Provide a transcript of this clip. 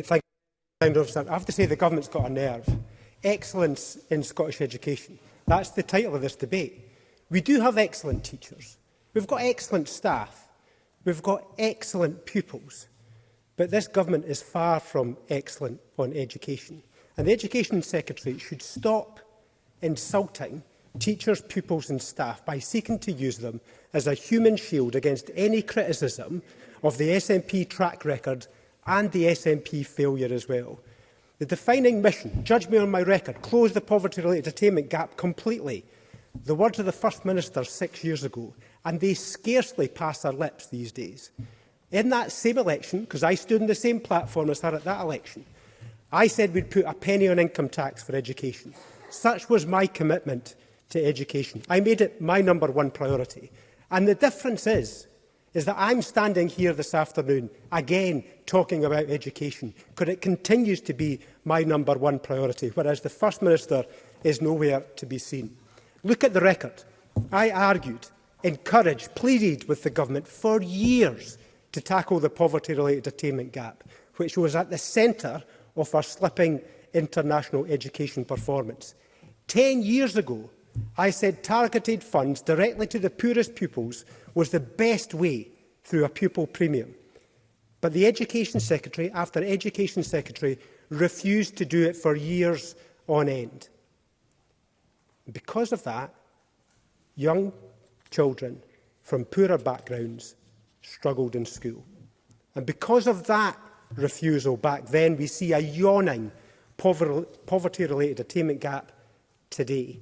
Thank you. I have to say the government's got a nerve. Excellence in Scottish education. That's the title of this debate. We do have excellent teachers. We've got excellent staff. We've got excellent pupils. But this government is far from excellent on education. And the Education Secretary should stop insulting teachers, pupils and staff by seeking to use them as a human shield against any criticism of the SNP track record and the SNP failure as well. The defining mission, judge me on my record, close the poverty-related attainment gap completely. The words of the First Minister 6 years ago, and they scarcely pass our lips these days. In that same election, because I stood on the same platform as her at that election, I said we'd put a penny on income tax for education. Such was my commitment to education. I made it my #1 priority. And the difference is that I'm standing here this afternoon, again, talking about education, because it continues to be my #1 priority, whereas the First Minister is nowhere to be seen. Look at the record. I argued, encouraged, pleaded with the government for years to tackle the poverty-related attainment gap, which was at the centre of our slipping international education performance. 10 years ago, I said targeted funds directly to the poorest pupils was the best way through a pupil premium. But the Education Secretary, after Education Secretary, refused to do it for years on end. Because of that, young children from poorer backgrounds struggled in school. And because of that refusal back then, we see a yawning poverty-related attainment gap today.